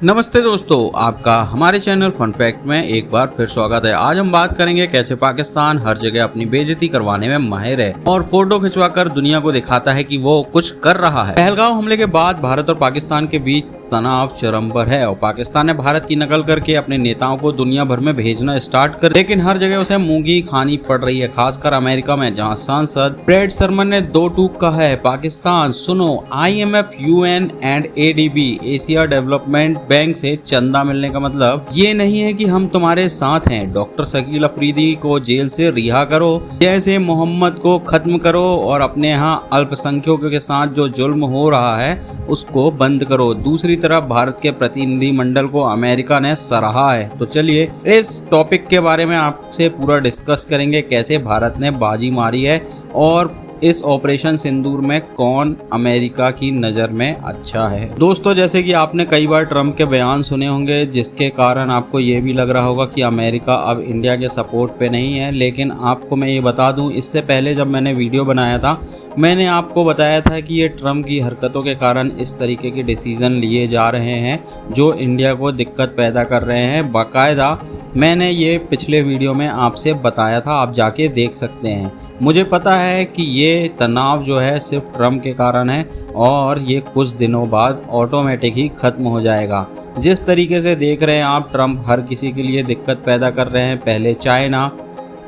नमस्ते दोस्तों, आपका हमारे चैनल फन फैक्ट में एक बार फिर स्वागत है। आज हम बात करेंगे कैसे पाकिस्तान हर जगह अपनी बेइज्जती करवाने में माहिर है और फोटो खिंचवाकर दुनिया को दिखाता है कि वो कुछ कर रहा है। पहलगाम हमले के बाद भारत और पाकिस्तान के बीच तनाव चरम पर है और पाकिस्तान ने भारत की नकल करके अपने नेताओं को दुनिया भर में भेजना स्टार्ट कर, लेकिन हर जगह उसे मूंगी खानी पड़ रही है, खासकर अमेरिका में, जहां सांसद ब्रैड सरमन ने दो टूक कहा है, पाकिस्तान सुनो, IMF, UN and ADB Asia development bank से चंदा मिलने का मतलब ये नहीं है कि हम तुम्हारे साथ हैं। डॉक्टर शकील अफरीदी को जेल से रिहा करो, जैसे मोहम्मद को खत्म करो और अपने यहाँ अल्पसंख्यकों के साथ जो जुल्म हो रहा है उसको बंद करो। दूसरी तरफ भारत के प्रतिनिधि मंडल को अमेरिका ने सराहा है। तो चलिए इस टॉपिक के बारे में आपसे पूरा डिस्कस करेंगे, कैसे भारत ने बाजी मारी है और इस ऑपरेशन सिंदूर में कौन अमेरिका की नज़र में अच्छा है। दोस्तों, जैसे कि आपने कई बार ट्रम्प के बयान सुने होंगे, जिसके कारण आपको ये भी लग रहा होगा कि अमेरिका अब इंडिया के सपोर्ट पे नहीं है, लेकिन आपको मैं ये बता दूं, इससे पहले जब मैंने वीडियो बनाया था मैंने आपको बताया था कि ये ट्रम्प की हरकतों के कारण इस तरीके के डिसीज़न लिए जा रहे हैं जो इंडिया को दिक्कत पैदा कर रहे हैं। बाकायदा मैंने ये पिछले वीडियो में आपसे बताया था, आप जाके देख सकते हैं। मुझे पता है कि ये तनाव जो है सिर्फ ट्रम्प के कारण है और ये कुछ दिनों बाद ऑटोमेटिक ही ख़त्म हो जाएगा। जिस तरीके से देख रहे हैं आप, ट्रम्प हर किसी के लिए दिक्कत पैदा कर रहे हैं, पहले चाइना,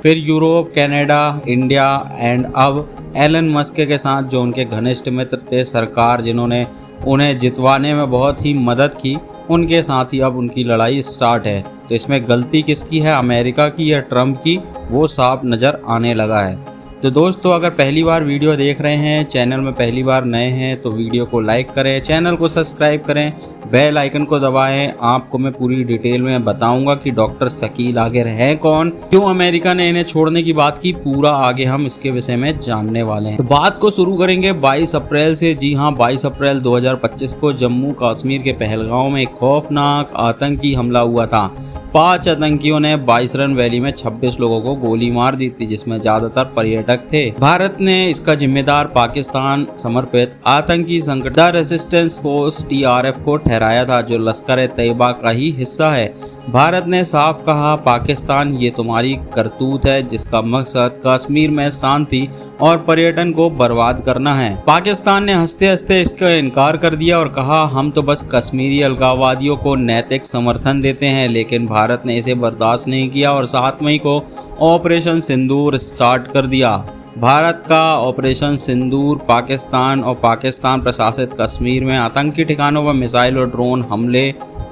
फिर यूरोप, कनाडा, इंडिया एंड अब एलन मस्क के साथ जो उनके घनिष्ठ मित्र थे, सरकार जिन्होंने उन्हें जितवाने में बहुत ही मदद की, उनके साथ ही अब उनकी लड़ाई स्टार्ट है। तो इसमें गलती किसकी है, अमेरिका की या ट्रम्प की, वो साफ नज़र आने लगा है। तो दोस्तों, अगर पहली बार वीडियो देख रहे हैं, चैनल में पहली बार नए हैं, तो वीडियो को लाइक करें, चैनल को सब्सक्राइब करें, बेल आइकन को दबाएं। आपको मैं पूरी डिटेल में बताऊंगा कि डॉक्टर शकील आखिर हैं कौन, क्यों अमेरिका ने इन्हें छोड़ने की बात की, पूरा आगे हम इसके विषय में जानने वाले हैं। तो बात को शुरू करेंगे 22 अप्रैल से। जी हाँ, 22 अप्रैल 2025 को जम्मू कश्मीर के पहलगाम में एक खौफनाक आतंकी हमला हुआ था। 5 आतंकियों ने 22 रन वैली में 26 लोगों को गोली मार दी थी, जिसमें ज्यादातर पर्यटक थे। भारत ने इसका जिम्मेदार पाकिस्तान समर्पित आतंकी संगठन द रेजिस्टेंस फोर्स TRF को ठहराया था, जो लश्कर तैयबा का ही हिस्सा है। भारत ने साफ कहा, पाकिस्तान ये तुम्हारी करतूत है जिसका मकसद कश्मीर में शांति और पर्यटन को बर्बाद करना है। पाकिस्तान ने हंसते हंसते इसका इनकार कर दिया और कहा, हम तो बस कश्मीरी अलगाववादियों को नैतिक समर्थन देते हैं। लेकिन भारत ने इसे बर्दाश्त नहीं किया और 7 मई को ऑपरेशन सिंदूर स्टार्ट कर दिया। भारत का ऑपरेशन सिंदूर पाकिस्तान और पाकिस्तान प्रशासित कश्मीर में आतंकी ठिकानों पर मिसाइल और ड्रोन हमले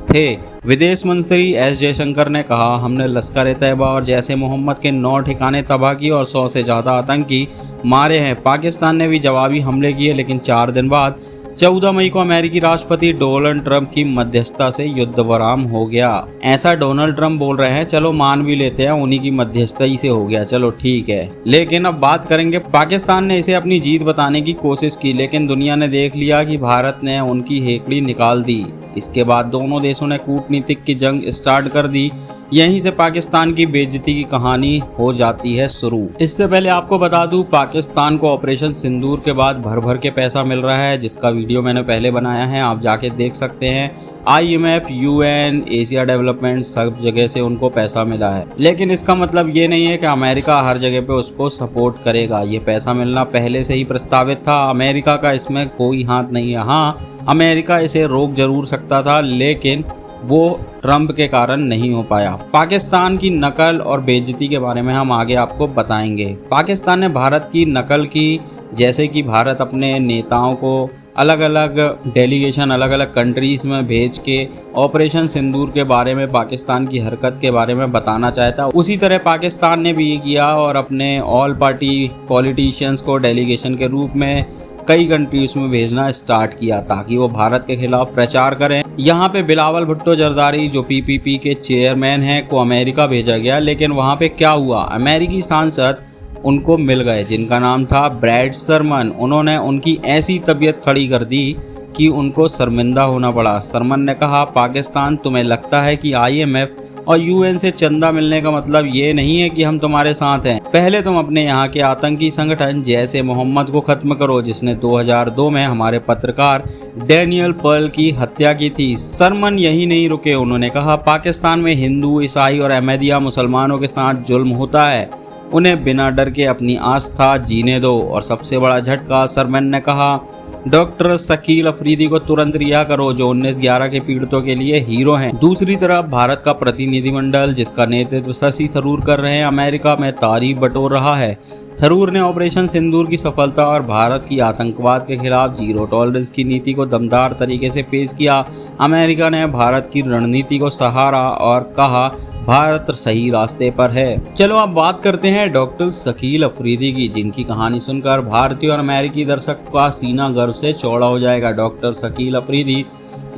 थे। विदेश मंत्री S जयशंकर ने कहा, हमने लश्कर तैयबा और जैसे मोहम्मद के 9 ठिकाने तबाह किए और 100 से ज़्यादा आतंकी मारे हैं। पाकिस्तान ने भी जवाबी हमले किए, लेकिन 4 दिन बाद 14 मई को अमेरिकी राष्ट्रपति डोनाल्ड ट्रंप की मध्यस्थता से युद्ध विराम हो गया। ऐसा डोनाल्ड ट्रंप बोल रहे हैं, चलो मान भी लेते हैं उन्हीं की मध्यस्थता ही से हो गया, चलो ठीक है। लेकिन अब बात करेंगे, पाकिस्तान ने इसे अपनी जीत बताने की कोशिश की, लेकिन दुनिया ने देख लिया कि भारत ने उनकी हेकड़ी निकाल दी। इसके बाद दोनों देशों ने कूटनीतिक की जंग स्टार्ट कर दी। यहीं से पाकिस्तान की बेइज्जती की कहानी हो जाती है शुरू। इससे पहले आपको बता दूं, पाकिस्तान को ऑपरेशन सिंदूर के बाद भर भर के पैसा मिल रहा है, जिसका वीडियो मैंने पहले बनाया है, आप जाके देख सकते हैं। IMF, UN, एशिया डेवलपमेंट, सब जगह से उनको पैसा मिला है। लेकिन इसका मतलब ये नहीं है कि अमेरिका हर जगह पे उसको सपोर्ट करेगा। ये पैसा मिलना पहले से ही प्रस्तावित था, अमेरिका का इसमें कोई हाथ नहीं है। हाँ, अमेरिका इसे रोक जरूर सकता था, लेकिन वो ट्रम्प के कारण नहीं हो पाया। पाकिस्तान की नकल और बेइज्जती के बारे में हम आगे आपको बताएंगे। पाकिस्तान ने भारत की नकल की, जैसे कि भारत अपने नेताओं को अलग अलग डेलीगेशन अलग अलग कंट्रीज़ में भेज के ऑपरेशन सिंदूर के बारे में, पाकिस्तान की हरकत के बारे में बताना चाहता। उसी तरह पाकिस्तान ने भी ये किया और अपने ऑल पार्टी पॉलिटिशियंस को डेलीगेशन के रूप में कई कंट्रीज में भेजना स्टार्ट किया ताकि वो भारत के खिलाफ प्रचार करें। यहाँ पे बिलावल भुट्टो जरदारी जो PPP के चेयरमैन हैं को अमेरिका भेजा गया, लेकिन वहाँ पे क्या हुआ, अमेरिकी सांसद उनको मिल गए जिनका नाम था ब्रैड सरमन। उन्होंने उनकी ऐसी तबीयत खड़ी कर दी कि उनको शर्मिंदा होना पड़ा। सरमन ने कहा, पाकिस्तान तुम्हें लगता है कि IMF और यूएन से चंदा मिलने का मतलब ये नहीं है कि हम तुम्हारे साथ हैं। पहले तुम अपने यहाँ के आतंकी संगठन जैसे मोहम्मद को खत्म करो, जिसने 2002 में हमारे पत्रकार डैनियल पर्ल की हत्या की थी। सरमन यही नहीं रुके, उन्होंने कहा पाकिस्तान में हिंदू, ईसाई और अहमदिया मुसलमानों के साथ जुल्म होता है, उन्हें बिना डर के अपनी आस्था जीने दो। और सबसे बड़ा झटका, सरमन ने कहा डॉक्टर शकील अफरीदी को तुरंत रिहा करो, जो 19/11 के पीड़ितों के लिए हीरो हैं। दूसरी तरफ भारत का प्रतिनिधिमंडल, जिसका नेतृत्व शशि थरूर कर रहे हैं, अमेरिका में तारीफ बटोर रहा है। थरूर ने ऑपरेशन सिंदूर की सफलता और भारत की आतंकवाद के खिलाफ जीरो टॉलरेंस की नीति को दमदार तरीके से पेश किया। अमेरिका ने भारत की रणनीति को सहारा और कहा भारत सही रास्ते पर है। चलो अब बात करते हैं डॉक्टर शकील अफरीदी की, जिनकी कहानी सुनकर भारतीय और अमेरिकी दर्शक का सीना गर्व से चौड़ा हो जाएगा। डॉक्टर शकील अफरीदी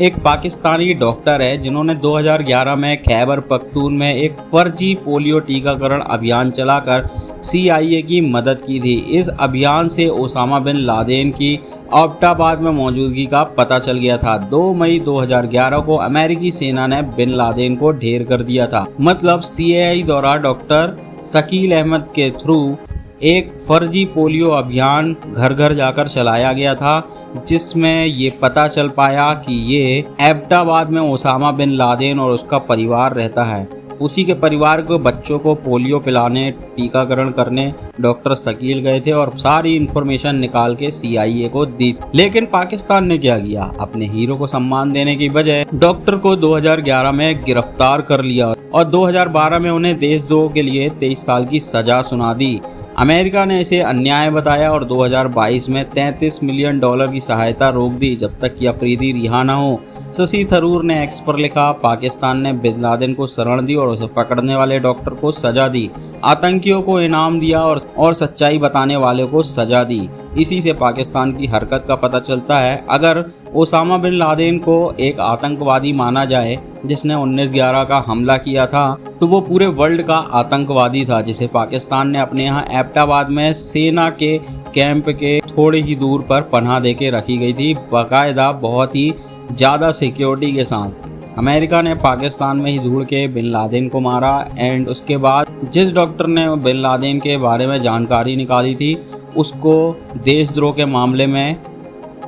एक पाकिस्तानी डॉक्टर है जिन्होंने 2011 में खैबर पख्तून में एक फर्जी पोलियो टीकाकरण अभियान चलाकर CIA की मदद की थी। इस अभियान से ओसामा बिन लादेन की एबटाबाद में मौजूदगी का पता चल गया था। 2 मई 2011 को अमेरिकी सेना ने बिन लादेन को ढेर कर दिया था। मतलब CIA द्वारा डॉक्टर शकील अहमद के थ्रू एक फर्जी पोलियो अभियान घर घर जाकर चलाया गया था, जिसमें ये पता चल पाया कि ये एबटाबाद में ओसामा बिन लादेन और उसका परिवार रहता है। उसी के परिवार को बच्चों को पोलियो पिलाने, टीकाकरण करने डॉक्टर शकील गए थे और सारी इन्फॉर्मेशन निकाल के CIA को दी। लेकिन पाकिस्तान ने क्या किया, अपने हीरो को सम्मान देने की बजाय डॉक्टर को 2011 में गिरफ्तार कर लिया और 2012 में उन्हें देशद्रोह के लिए 23 साल की सजा सुना दी। अमेरिका ने इसे अन्याय बताया और 2022 में $33 मिलियन की सहायता रोक दी जब तक कि अफरीदी रिहा न हो। शशि थरूर ने एक्स पर लिखा पाकिस्तान ने बिन लादेन को शरण दी और उसे पकड़ने वाले डॉक्टर को सजा दी, आतंकियों को इनाम दिया और सच्चाई बताने वाले को सजा दी। इसी से पाकिस्तान की हरकत का पता चलता है। अगर ओसामा बिन लादेन को एक आतंकवादी माना जाए जिसने 19/11 का हमला किया था, तो वो पूरे वर्ल्ड का आतंकवादी था, जिसे पाकिस्तान ने अपने यहाँ एबटाबाद में सेना के कैंप के थोड़े ही दूर पर पनाह देके रखी गई थी, बाकायदा बहुत ही ज़्यादा सिक्योरिटी के साथ। अमेरिका ने पाकिस्तान में ही ढूंढ के बिन लादेन को मारा एंड उसके बाद जिस डॉक्टर ने बिन लादेन के बारे में जानकारी निकाली थी उसको देशद्रोह के मामले में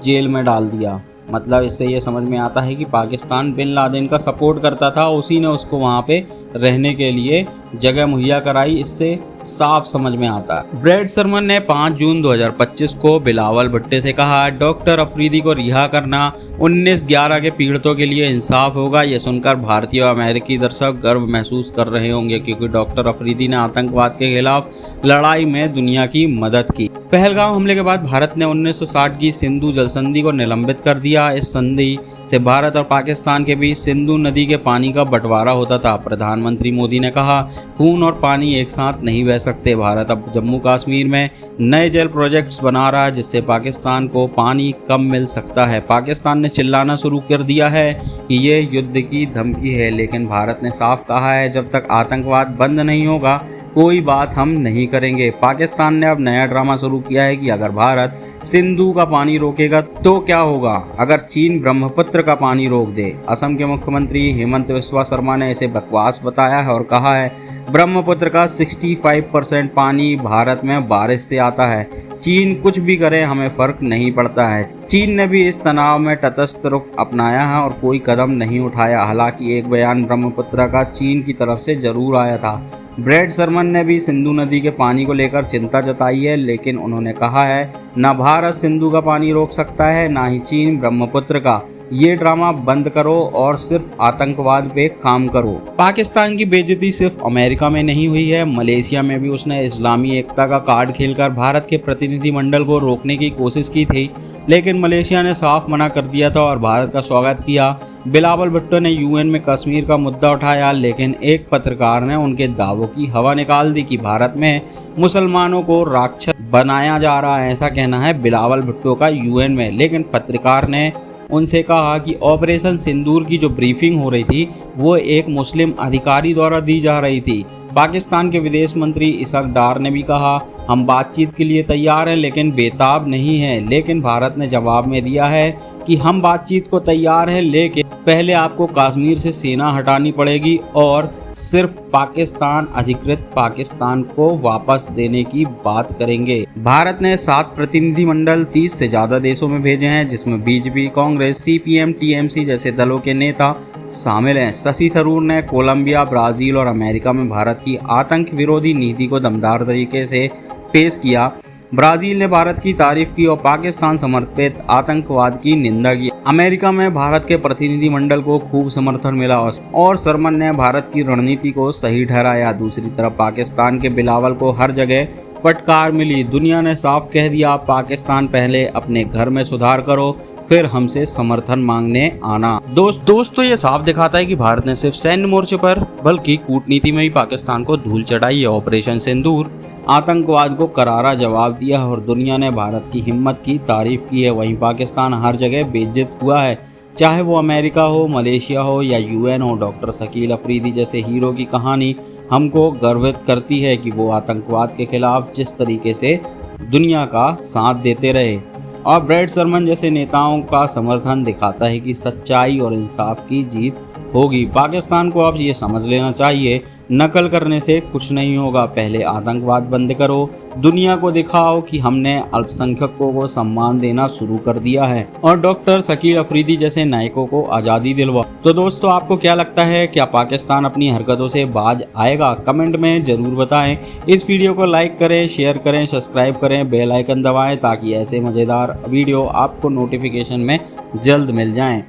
जेल में डाल दिया। मतलब इससे ये समझ में आता है कि पाकिस्तान बिन लादेन का सपोर्ट करता था, उसी ने उसको वहाँ पे रहने के लिए जगह मुहैया कराई। इससे साफ समझ में आता है। ब्रैड सरमन ने 5 जून 2025 को बिलावल भुट्टो से कहा डॉक्टर अफरीदी को रिहा करना 19/11 के पीड़ितों के लिए इंसाफ होगा। ये सुनकर भारतीय और अमेरिकी दर्शक गर्व महसूस कर रहे होंगे, क्योंकि डॉक्टर अफरीदी ने आतंकवाद के खिलाफ लड़ाई में दुनिया की मदद की। पहलगाम हमले के बाद भारत ने 1960 की सिंधु जल संधि को निलंबित कर दिया। इस संधि से भारत और पाकिस्तान के बीच सिंधु नदी के पानी का बंटवारा होता था। प्रधानमंत्री मोदी ने कहा खून और पानी एक साथ नहीं बह सकते। भारत अब जम्मू कश्मीर में नए जल प्रोजेक्ट्स बना रहा है, जिससे पाकिस्तान को पानी कम मिल सकता है। पाकिस्तान ने चिल्लाना शुरू कर दिया है कि ये युद्ध की धमकी है, लेकिन भारत ने साफ कहा है जब तक आतंकवाद बंद नहीं होगा कोई बात हम नहीं करेंगे। पाकिस्तान ने अब नया ड्रामा शुरू किया है कि अगर भारत सिंधु का पानी रोकेगा तो क्या होगा अगर चीन ब्रह्मपुत्र का पानी रोक दे। असम के मुख्यमंत्री हेमंत बिस्वा शर्मा ने इसे बकवास बताया है और कहा है ब्रह्मपुत्र का 65% पानी भारत में बारिश से आता है, चीन कुछ भी करे हमें फर्क नहीं पड़ता है। चीन ने भी इस तनाव में तटस्थ रुख अपनाया है और कोई कदम नहीं उठाया। हालांकि एक बयान ब्रह्मपुत्र का चीन की तरफ से जरूर आया था। ब्रैड सरमन ने भी सिंधु नदी के पानी को लेकर चिंता जताई है, लेकिन उन्होंने कहा है न भारत सिंधु का पानी रोक सकता है ना ही चीन ब्रह्मपुत्र का। ये ड्रामा बंद करो और सिर्फ आतंकवाद पे काम करो। पाकिस्तान की बेइज्जती सिर्फ अमेरिका में नहीं हुई है, मलेशिया में भी उसने इस्लामी एकता का कार्ड खेलकर भारत के प्रतिनिधिमंडल को रोकने की कोशिश की थी, लेकिन मलेशिया ने साफ मना कर दिया था और भारत का स्वागत किया। बिलावल भुट्टो ने UN में कश्मीर का मुद्दा उठाया, लेकिन एक पत्रकार ने उनके दावों की हवा निकाल दी कि भारत में मुसलमानों को राक्षस बनाया जा रहा है, ऐसा कहना है बिलावल भुट्टो का UN में। लेकिन पत्रकार ने उनसे कहा कि ऑपरेशन सिंदूर की जो ब्रीफिंग हो रही थी वो एक मुस्लिम अधिकारी द्वारा दी जा रही थी। पाकिस्तान के विदेश मंत्री इसक डार ने भी कहा हम बातचीत के लिए तैयार हैं लेकिन बेताब नहीं हैं। लेकिन भारत ने जवाब में दिया है कि हम बातचीत को तैयार हैं, लेकिन पहले आपको कश्मीर से सेना हटानी पड़ेगी और सिर्फ पाकिस्तान अधिकृत पाकिस्तान को वापस देने की बात करेंगे। भारत ने 7 प्रतिनिधिमंडल 30 से ज्यादा देशों में भेजे हैं, जिसमें बीजेपी, कांग्रेस, सीपीएम, टीएमसी जैसे दलों के नेता शामिल हैं। शशि थरूर ने कोलंबिया, ब्राजील और अमेरिका में भारत की आतंक विरोधी नीति को दमदार तरीके से पेश किया। ब्राजील ने भारत की तारीफ की और पाकिस्तान समर्थित आतंकवाद की निंदा की। अमेरिका में भारत के प्रतिनिधिमंडल को खूब समर्थन मिला और सरमन ने भारत की रणनीति को सही ठहराया। दूसरी तरफ पाकिस्तान के बिलावल को हर जगह फटकार मिली। दुनिया ने साफ कह दिया, पाकिस्तान पहले अपने घर में सुधार करो, फिर हमसे समर्थन मांगने आना। दोस्तों ये साफ दिखाता है कि भारत ने सिर्फ सैन्य मोर्चे पर बल्कि कूटनीति में भी पाकिस्तान को धूल चटाई है। ऑपरेशन सिंदूर आतंकवाद को करारा जवाब दिया और दुनिया ने भारत की हिम्मत की तारीफ की है। वहीं पाकिस्तान हर जगह बेइज्जत हुआ है, चाहे वो अमेरिका हो, मलेशिया हो या यूएन हो। डॉक्टर शकील अफरीदी जैसे हीरो की कहानी हमको गर्वित करती है कि वो आतंकवाद के खिलाफ जिस तरीके से दुनिया का साथ देते रहे, और ब्रैड सरमन जैसे नेताओं का समर्थन दिखाता है कि सच्चाई और इंसाफ की जीत होगी। पाकिस्तान को अब ये समझ लेना चाहिए, नकल करने से कुछ नहीं होगा। पहले आतंकवाद बंद करो, दुनिया को दिखाओ कि हमने अल्पसंख्यकों को सम्मान देना शुरू कर दिया है और डॉक्टर शकील अफरीदी जैसे नायकों को आज़ादी दिलवा। तो दोस्तों, आपको क्या लगता है, क्या पाकिस्तान अपनी हरकतों से बाज आएगा? कमेंट में ज़रूर बताएं। इस वीडियो को लाइक करें, शेयर करें, सब्सक्राइब करें, बेल आइकन दबाएं ताकि ऐसे मज़ेदार वीडियो आपको नोटिफिकेशन में जल्द मिल जाएं।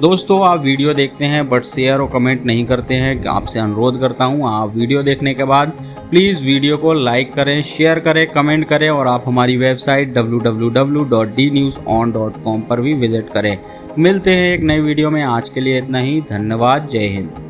दोस्तों, आप वीडियो देखते हैं बट शेयर और कमेंट नहीं करते हैं। आपसे अनुरोध करता हूं, आप वीडियो देखने के बाद प्लीज़ वीडियो को लाइक करें, शेयर करें, कमेंट करें और आप हमारी वेबसाइट www.dnewson.com पर भी विजिट करें। मिलते हैं एक नई वीडियो में। आज के लिए इतना ही। धन्यवाद। जय हिंद।